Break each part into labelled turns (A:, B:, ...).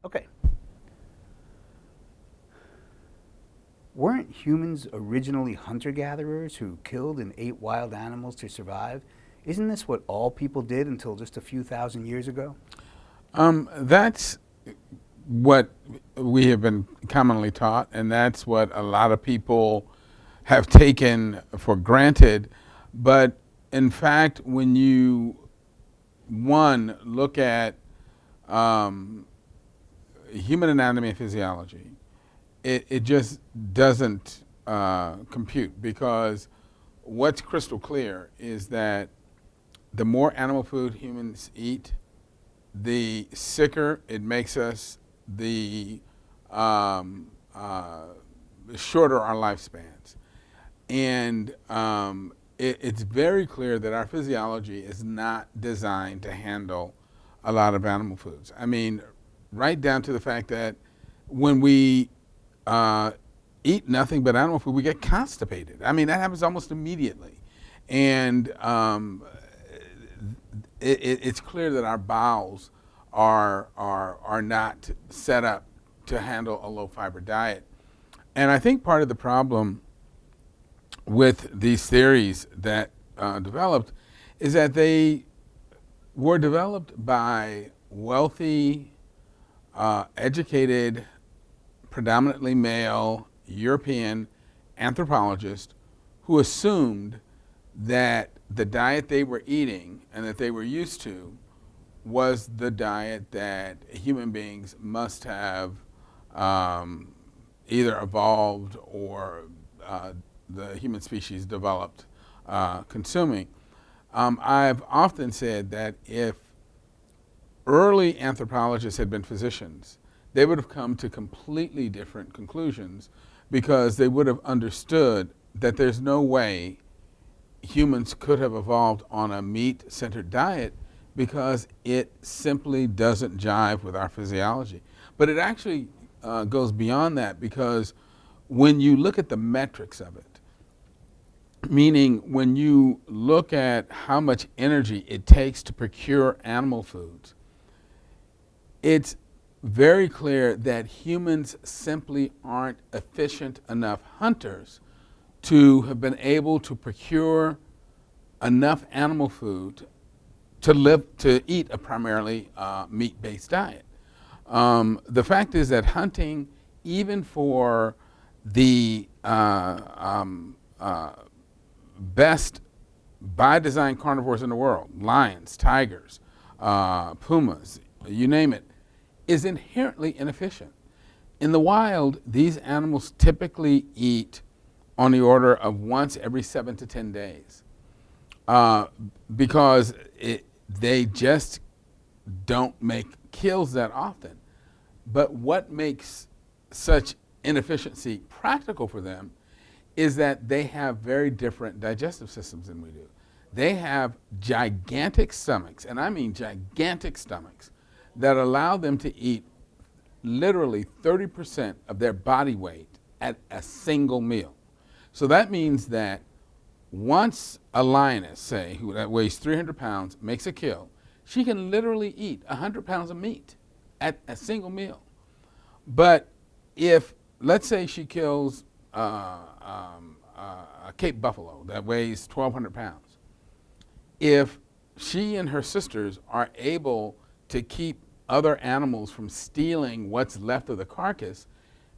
A: Okay. Weren't humans originally hunter-gatherers who killed and ate wild animals to survive? Isn't this what all people did until just a few thousand years ago?
B: That's what we have been commonly taught, and that's what a lot of people have taken for granted. But in fact, when you, one, look at um, human anatomy and physiology, it just doesn't compute, because what's crystal clear is that the more animal food humans eat, the sicker it makes us, the um, uh, shorter our lifespans. And it's very clear that our physiology is not designed to handle a lot of animal foods. I mean, right down to the fact that when we uh, eat nothing but animal food, we get constipated. I mean, that happens almost immediately. And it's clear that our bowels are not set up to handle a low fiber diet. And I think part of the problem with these theories that developed is that they were developed by wealthy, educated, predominantly male European anthropologists who assumed that the diet they were eating and that they were used to was the diet that human beings must have um, either evolved or the human species developed consuming. I've often said that if early anthropologists had been physicians, they would have come to completely different conclusions, because they would have understood that there's no way humans could have evolved on a meat-centered diet, because it simply doesn't jive with our physiology. But it actually goes beyond that, because when you look at the metrics of it, meaning when you look at how much energy it takes to procure animal foods, it's very clear that humans simply aren't efficient enough hunters to have been able to procure enough animal food to eat a primarily meat-based diet. The fact is that hunting, even for the best by design carnivores in the world, lions, tigers, pumas, you name it, is inherently inefficient. In the wild, these animals typically eat on the order of once every 7 to 10 days, because they just don't make kills that often. But what makes such inefficiency practical for them is that they have very different digestive systems than we do. They have gigantic stomachs, and I mean gigantic stomachs, that allow them to eat literally 30% of their body weight at a single meal. So that means that once a lioness, say, who that weighs 300 pounds, makes a kill, she can literally eat 100 pounds of meat at a single meal. But if, let's say, she kills a Cape buffalo that weighs 1,200 pounds, if she and her sisters are able to keep other animals from stealing what's left of the carcass,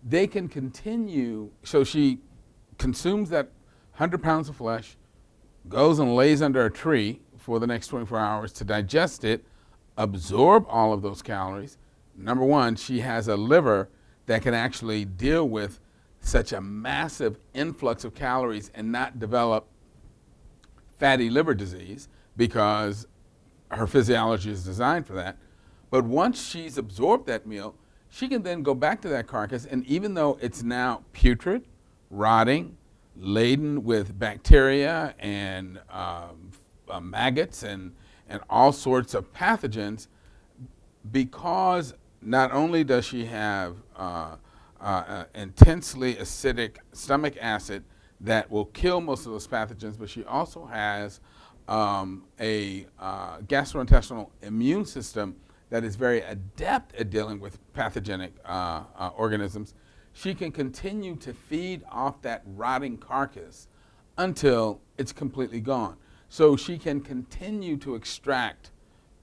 B: they can continue. So she consumes that 100 pounds of flesh, goes and lays under a tree for the next 24 hours to digest it, absorb all of those calories. Number one, she has a liver that can actually deal with such a massive influx of calories and not develop fatty liver disease, because her physiology is designed for that. But once she's absorbed that meal, she can then go back to that carcass, and even though it's now putrid, rotting, laden with bacteria and maggots and all sorts of pathogens, because not only does she have intensely acidic stomach acid that will kill most of those pathogens, but she also has a gastrointestinal immune system that is very adept at dealing with pathogenic organisms, she can continue to feed off that rotting carcass until it's completely gone. So she can continue to extract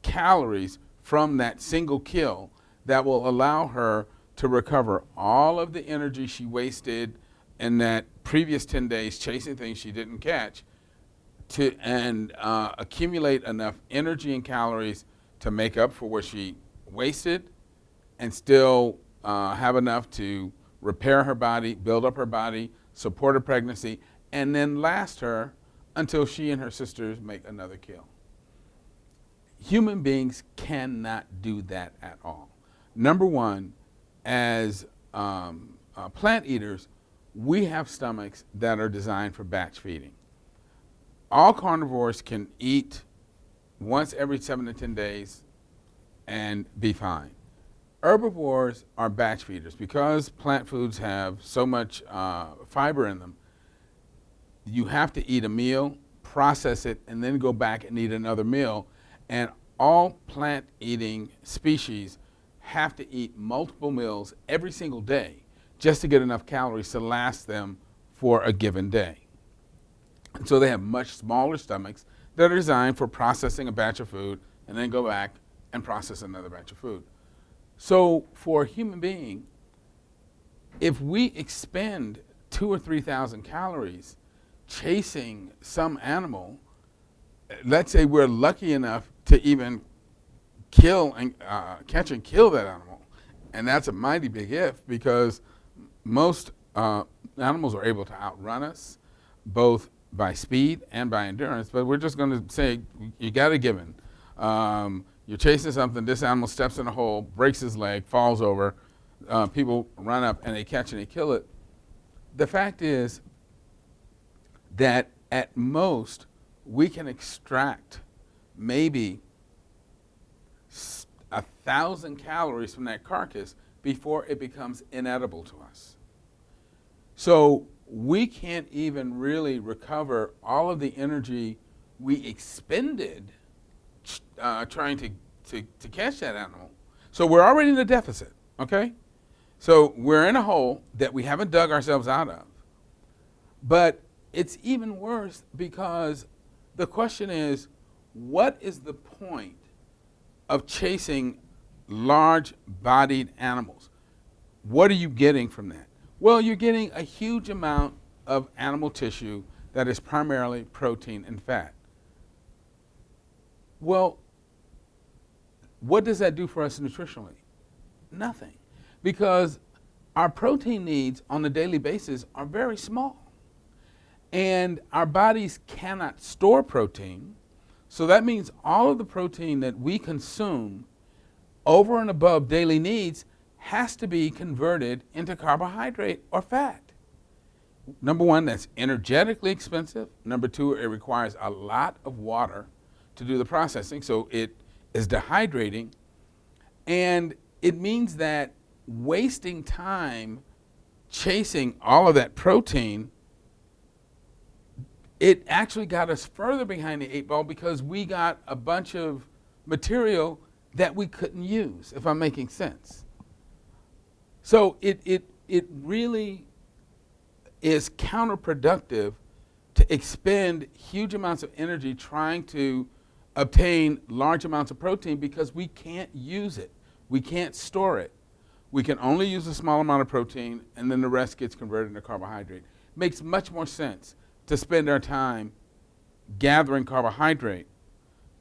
B: calories from that single kill that will allow her to recover all of the energy she wasted in that previous 10 days chasing things she didn't catch, and accumulate enough energy and calories to make up for what she wasted, and still have enough to repair her body, build up her body, support a pregnancy, and then last her until she and her sisters make another kill. Human beings cannot do that at all. Number one, as plant eaters, we have stomachs that are designed for batch feeding. All carnivores can eat once every 7 to 10 days and be fine. Herbivores are batch feeders. Because plant foods have so much fiber in them, you have to eat a meal, process it, and then go back and eat another meal. And all plant-eating species have to eat multiple meals every single day just to get enough calories to last them for a given day. And so they have much smaller stomachs that are designed for processing a batch of food and then go back and process another batch of food. So for a human being, if we expend 2,000 or 3,000 calories chasing some animal, let's say we're lucky enough to even kill and catch and kill that animal, and that's a mighty big if, because most animals are able to outrun us, both by speed and by endurance. But we're just going to say you got a given. You're chasing something, this animal steps in a hole, breaks his leg, falls over, people run up and they catch and they kill it. The fact is that at most we can extract maybe 1,000 calories from that carcass before it becomes inedible to us. So we can't even really recover all of the energy we expended trying to catch that animal. So we're already in a deficit, okay? So we're in a hole that we haven't dug ourselves out of. But it's even worse because the question is, what is the point of chasing large-bodied animals? What are you getting from that? Well, you're getting a huge amount of animal tissue that is primarily protein and fat. Well, what does that do for us nutritionally? Nothing. Because our protein needs on a daily basis are very small. And our bodies cannot store protein. So that means all of the protein that we consume over and above daily needs has to be converted into carbohydrate or fat. Number one, that's energetically expensive. Number two, it requires a lot of water to do the processing, so it is dehydrating. And it means that wasting time chasing all of that protein, it actually got us further behind the 8 ball because we got a bunch of material that we couldn't use, if I'm making sense. So it really is counterproductive to expend huge amounts of energy trying to obtain large amounts of protein because we can't use it. We can't store it. We can only use a small amount of protein and then the rest gets converted into carbohydrate. Makes much more sense to spend our time gathering carbohydrate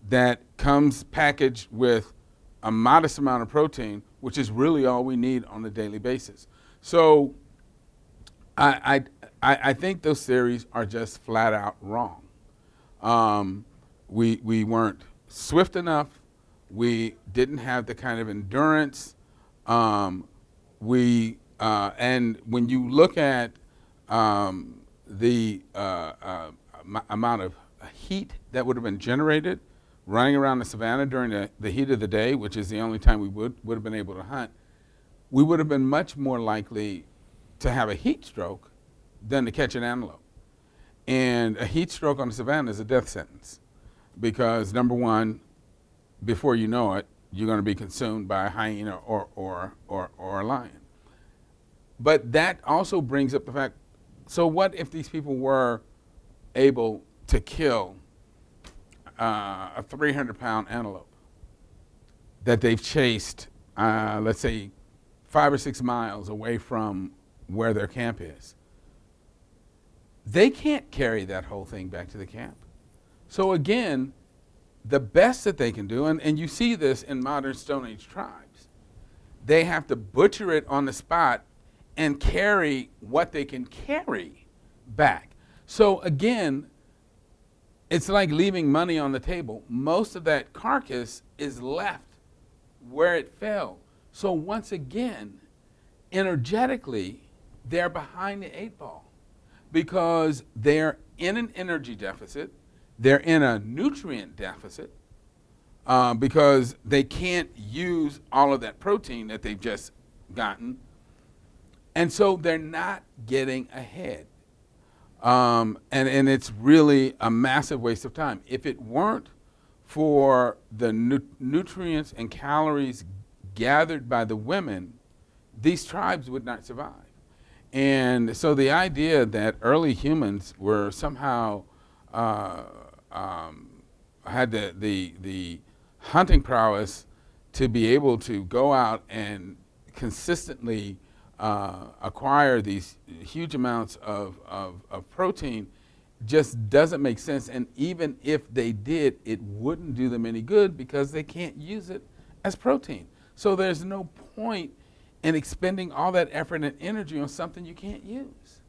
B: that comes packaged with a modest amount of protein, which is really all we need on a daily basis. So I think those theories are just flat out wrong. We weren't swift enough. We didn't have the kind of endurance. And when you look at the amount of heat that would have been generated running around the savannah during the heat of the day, which is the only time we would have been able to hunt, we would have been much more likely to have a heat stroke than to catch an antelope. And a heat stroke on the savannah is a death sentence because, number one, before you know it, you're going to be consumed by a hyena or a lion. But that also brings up the fact, so what if these people were able to kill a 300-pound antelope that they've chased, let's say, 5 or 6 miles away from where their camp is? They can't carry that whole thing back to the camp. So again, the best that they can do, and you see this in modern Stone Age tribes, they have to butcher it on the spot and carry what they can carry back. So again, it's like leaving money on the table. Most of that carcass is left where it fell. So once again, energetically, they're behind the 8 ball because they're in an energy deficit, they're in a nutrient deficit, because they can't use all of that protein that they've just gotten, and so they're not getting ahead. And it's really a massive waste of time. If it weren't for the nutrients and calories gathered by the women, these tribes would not survive. And so the idea that early humans were somehow had the hunting prowess to be able to go out and consistently acquire these huge amounts of protein just doesn't make sense. And even if they did, it wouldn't do them any good because they can't use it as protein. So there's no point in expending all that effort and energy on something you can't use.